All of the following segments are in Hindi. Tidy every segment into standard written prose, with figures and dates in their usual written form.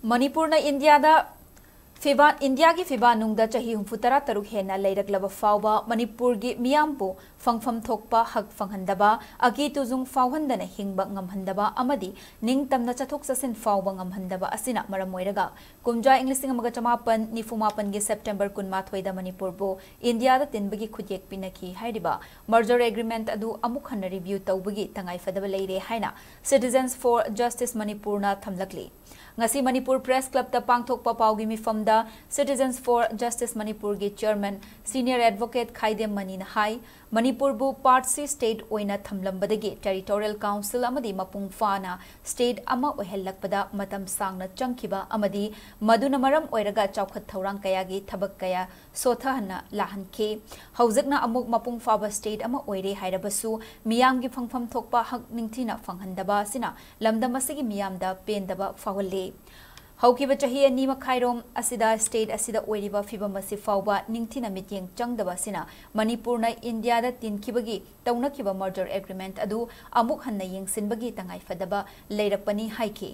मणिपुर इंडिया की फिबानुंग चाही 63 हेना लेरक्लब फाउबा मणिपुर की मियामपु फंगफम थोकपा हक फंगहंदबा अकी तुजुंग फाउहंदना हिंगबा ngамहंदबा अमदी निंगतमना चथोक चसिन फाउबा ngамहंदबा असिना मरम ओइरगा कुमजा इंग्लिशिंग अमगा चमापन निफुमापन गे सेप्टेम्बर 19 दा मणिपुर बो इंडिया दा तिनबगी खुजेक पिनकी हाइरिबा मर्जर एग्रीमेंट अदु अमुक हन रिव्यू तौबगी तंगाई फदबा लेरे हाइना सिटीजन्स फॉर जस्टिस मणिपुर ना थमलकली ngasi मणिपुर प्रेस क्लब ता पांगथोकपा पाउगी मिफमदा सिटीजन्स फॉर जस्टिस मणिपुर गे chairman senior advocate Khaidem Mani हाई मणिपुर बु पार्ट सी स्टेट ओइना थमलंबदगी टेरिटोरियल काउंसिल अमदी मपुंग फाना स्टेट अमा ओहेलकपदा मतम सांगना चंखिबा अमदी मदुना मरम ओइरगा चौखत थौरांग कयागी थबक कया सोथहना लाहनखे हौजकना अमुक मपुंग फाबा स्टेट अमा ओइरे हाइरबसु मियामगी फंगफम थोकपा हक निंगथिना फंगहंदबा सिना लमदम असगी मियामदा पेंदबा फावले हौकिबा चाही अनि मखाइरोम असिदा स्टेट असिदा ओइरिबा फिबम असि फाउबा निंगथिना मिटिंग चंगदबा सिना मणिपुर ना इंडिया दा तिनखिबगी तौनखिबा मर्जर एग्रीमेंट अदु अमुक हन्ना यंगसिनबगी तंगाई फदबा लेरपनी हाइखि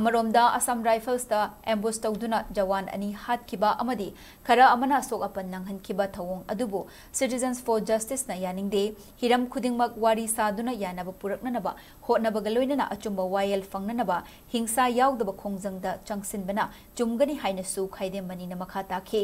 अमरोमदा असम राइफल्स दा एम्बुश तौदुना जवान अनि हातखिबा अमदी खरा अमना सोक अपन नंगहनखिबा थौंग अदुबो सिटीजन्स फॉर जस्टिस ना यानिंगदे हिरम खुदिंगमक वारी सादुना यानबा पुरकननबा होटनबा लोइनना अचुंबा वायल फंगननबा हिंसा यावदबा खोंगजंगदा चंगसिनबना चुमगनी हाइनसु खाइदे मनीना मखा ताखे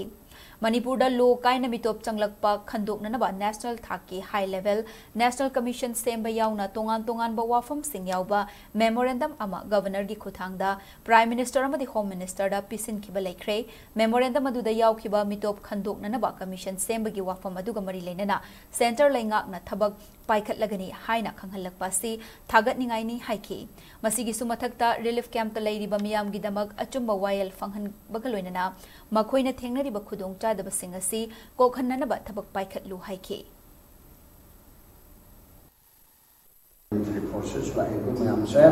मणिपुर दा लो कायना मितोप चंगलकपा खंदोकननबा नेशनल थाकी high level national commission Semba यावना तोंगान तोंगान वाफम सिंग यावबा मेमोरेंडम अमा गवर्नर की खुथांगदा प्राइम मिनिस्टर अमदी होम मिनिस्टर दा पिसिनखिबा लेख्रे मेमोरेंडम अदुदा यावखिबा मितोप खंदोकननबा कमीशन सेम्बगी वाफम अदुगा मरी लेनना सेंटर लेंगाकना थबक पाइखटलगनी हाइना खंगहलकपासी थागतनिंगाइनी हाइखि मसिगिसु मथक्ता रिलीफ कैंप लेरिबा मियामगिदमक अचुंबा वायल फंगहनबगा लोइनना मखोइना थेंगनरिबा खुदोंग चादबसिंग असि कोखन्ननबा थबक पाइखटलु हाइखि process like मैम से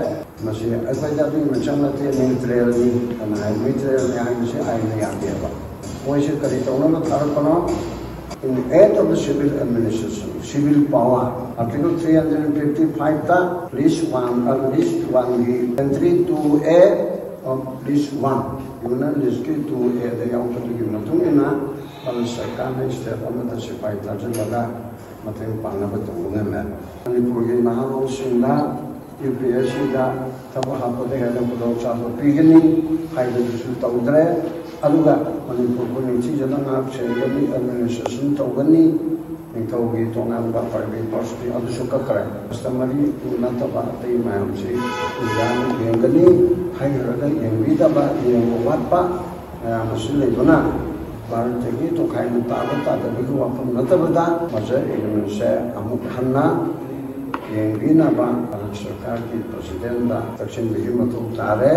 मसे अखोइदा भी मचंगते न्यूट्रल नि मिट्रल यानी से आइना यादेबा मोइसे करि तौनबा थारपनो in the aid of the civil administration, civil power. Article 355 ta list one the entry to a of list one. You know list to a the young to give not to na al sarkar step of the sifai ta jala mateng pana ba to ngam ani purge mahalo singla UPSC da tabo ha ko de ga ko cha so pigni hai de su taudre aluga Manipur को निची जना आप सेगनी एडमिनिस्ट्रेशन तौगनी निथौगी तोंगांबा प्राइवेट पर्सनी अदुसु ककरे कस्टमरी नतबा तै मैम से उजान येंगनी हाइरगा येंगबिदबा येंगवाटपा मसिन लेबना भारत की तो खाइन ताबता दबिगु वाफम नतबदा मजे एग्रीमेंट से अमुक हन्ना येंगबिनाबा सरकार की प्रेसिडेंट दा तक्षण बिजु मतु तारे